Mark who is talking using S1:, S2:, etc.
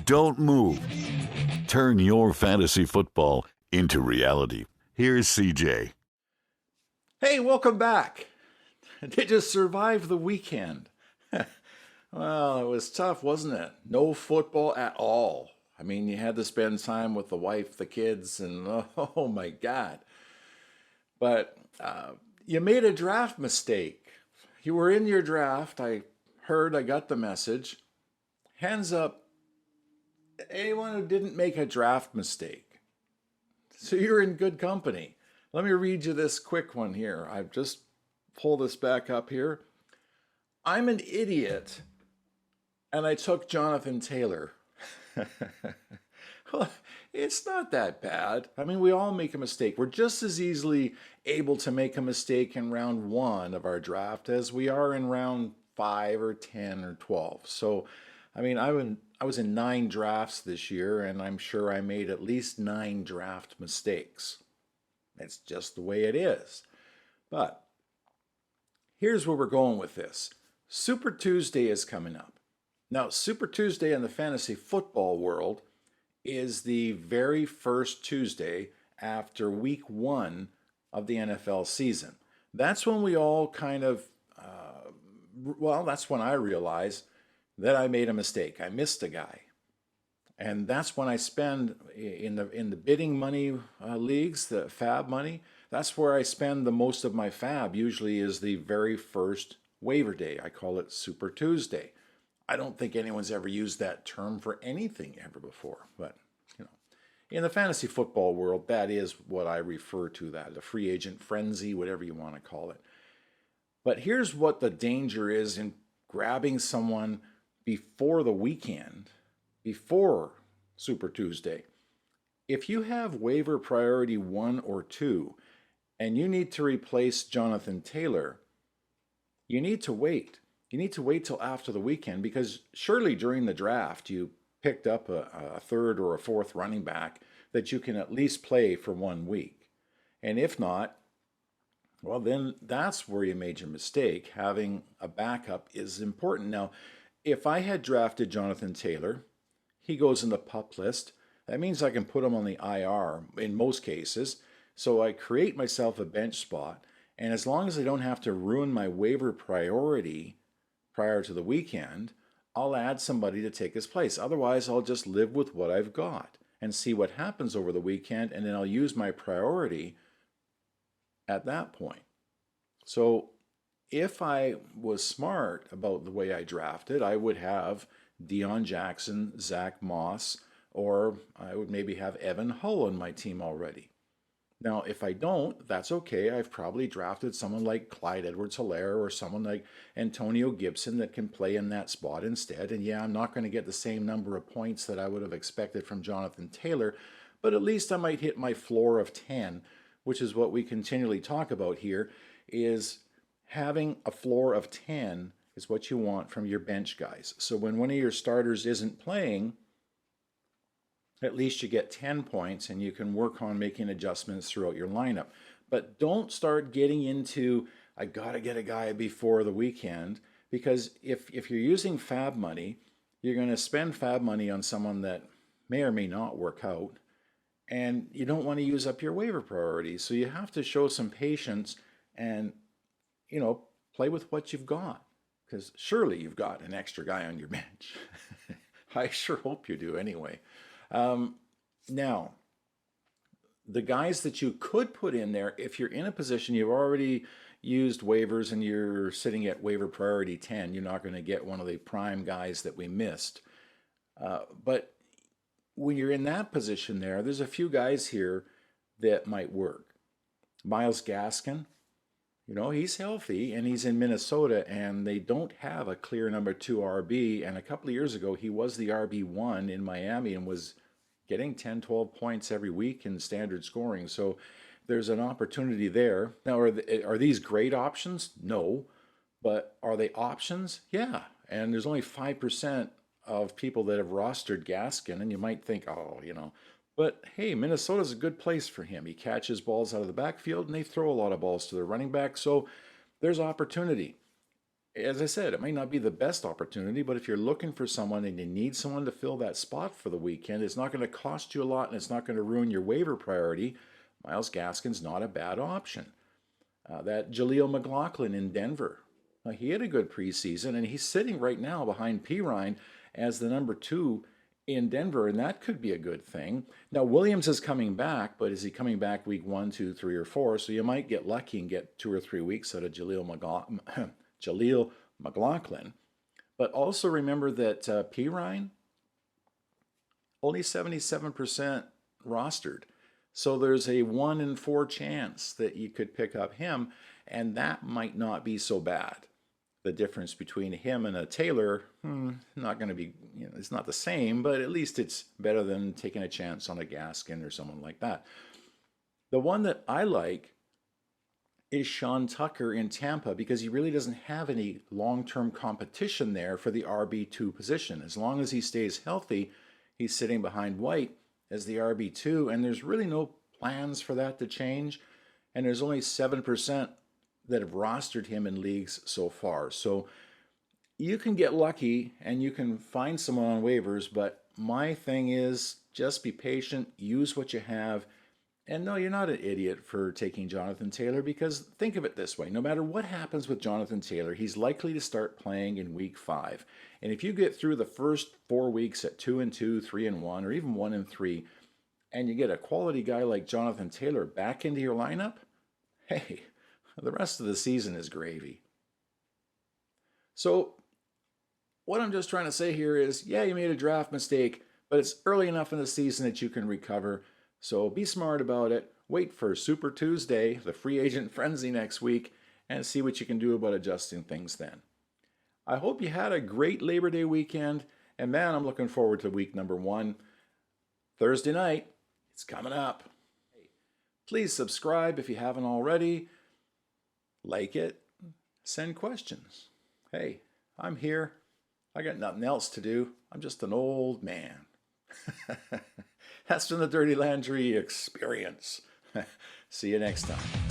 S1: Don't move. Turn your fantasy football into reality. Here's CJ.
S2: Hey, welcome back. Did you survive the weekend? Well, it was tough, wasn't it? No football at all. I mean, you had to spend time with the wife, the kids, and oh my God. But you made a draft mistake. You were in your draft. I got the message. Hands up, anyone who didn't make a draft mistake. So you're in good company. Let me read you this quick one here. I've just pulled this back up here. I'm an idiot, and I took Jonathan Taylor. Well, it's not that bad. I mean, we all make a mistake. We're just as easily able to make a mistake in round 1 of our draft as we are in round 5 or 10 or 12. So, I mean, I was in 9 drafts this year, and I'm sure I made at least 9 draft mistakes. It's just the way it is. But here's where we're going with this. Super Tuesday is coming up. Now, Super Tuesday in the fantasy football world is the very first Tuesday after week 1 of the NFL season. That's when we all kind of, that's when I realized that I made a mistake. I missed a guy. And that's when I spend in the bidding money leagues, the fab money, that's where I spend the most of my fab, usually is the very first waiver day. I call it Super Tuesday. I don't think anyone's ever used that term for anything ever before, but in the fantasy football world, that is what I refer to that, the free agent frenzy, whatever you want to call it. But here's what the danger is in grabbing someone before the weekend, before Super Tuesday. If you have waiver priority 1 or 2 and you need to replace Jonathan Taylor, you need to wait. You need to wait till after the weekend, because surely during the draft you picked up a third or a fourth running back that you can at least play for 1 week. And if not, well, then that's where you made your mistake. Having a backup is important. Now, if I had drafted Jonathan Taylor, he goes in the PUP list. That means I can put him on the IR in most cases. So I create myself a bench spot. And as long as I don't have to ruin my waiver priority prior to the weekend, I'll add somebody to take his place. Otherwise, I'll just live with what I've got and see what happens over the weekend, and then I'll use my priority at that point. So if I was smart about the way I drafted, I would have Deion Jackson, Zach Moss, or I would maybe have Evan Hull on my team already. Now, if I don't, that's okay. I've probably drafted someone like Clyde Edwards-Helaire or someone like Antonio Gibson that can play in that spot instead. And yeah, I'm not going to get the same number of points that I would have expected from Jonathan Taylor, but at least I might hit my floor of 10, which is what we continually talk about here, is having a floor of 10 is what you want from your bench guys. So when one of your starters isn't playing, at least you get 10 points and you can work on making adjustments throughout your lineup. But don't start getting into, I got to get a guy before the weekend, because if you're using fab money, you're going to spend fab money on someone that may or may not work out, and you don't want to use up your waiver priorities. So you have to show some patience and, play with what you've got, because surely you've got an extra guy on your bench. I sure hope you do anyway. Now, the guys that you could put in there, if you're in a position you've already used waivers and you're sitting at waiver priority 10, you're not going to get one of the prime guys that we missed. But when you're in that position there's a few guys here that might work. Myles Gaskin, he's healthy and he's in Minnesota, and they don't have a clear number 2 RB. And a couple of years ago, he was the RB1 in Miami and was getting 10, 12 points every week in standard scoring. So there's an opportunity there. Now, are these great options? No. But are they options? Yeah. And there's only 5% of people that have rostered Gaskin, and you might think, but hey, Minnesota's a good place for him. He catches balls out of the backfield, and they throw a lot of balls to the running back, so there's opportunity. As I said, it might not be the best opportunity, but if you're looking for someone and you need someone to fill that spot for the weekend, it's not going to cost you a lot and it's not going to ruin your waiver priority. Myles Gaskin's not a bad option. That Jaleel McLaughlin in Denver, he had a good preseason and he's sitting right now behind Pirine as the number 2 in Denver, and that could be a good thing. Now, Williams is coming back, but is he coming back week 1, 2, 3, or 4? So you might get lucky and get 2 or 3 weeks out of Jaleel McLaughlin. But also remember that Pirine, only 77% rostered. So there's a 1 in 4 chance that you could pick up him, and that might not be so bad. The difference between him and a Taylor, not going to be, it's not the same, but at least it's better than taking a chance on a Gaskin or someone like that. The one that I like is Sean Tucker in Tampa because he really doesn't have any long-term competition there for the RB2 position. As long as he stays healthy, he's sitting behind White as the RB2, and there's really no plans for that to change. And there's only 7% that have rostered him in leagues so far. So you can get lucky and you can find someone on waivers, but my thing is just be patient, use what you have. And no, you're not an idiot for taking Jonathan Taylor, because think of it this way. No matter what happens with Jonathan Taylor, he's likely to start playing in week 5. And if you get through the first 4 weeks at 2-2, 3-1, or even 1-3, and you get a quality guy like Jonathan Taylor back into your lineup, hey, the rest of the season is gravy. So what I'm just trying to say here is, yeah, you made a draft mistake, but it's early enough in the season that you can recover. So be smart about it. Wait for Super Tuesday, the free agent frenzy next week, and see what you can do about adjusting things then. I hope you had a great Labor Day weekend, and man, I'm looking forward to week number 1. Thursday night, it's coming up. Please subscribe if you haven't already. Like it. Send questions. Hey, I'm here. I got nothing else to do. I'm just an old man. That's from the Dirty Landry Experience. See you next time.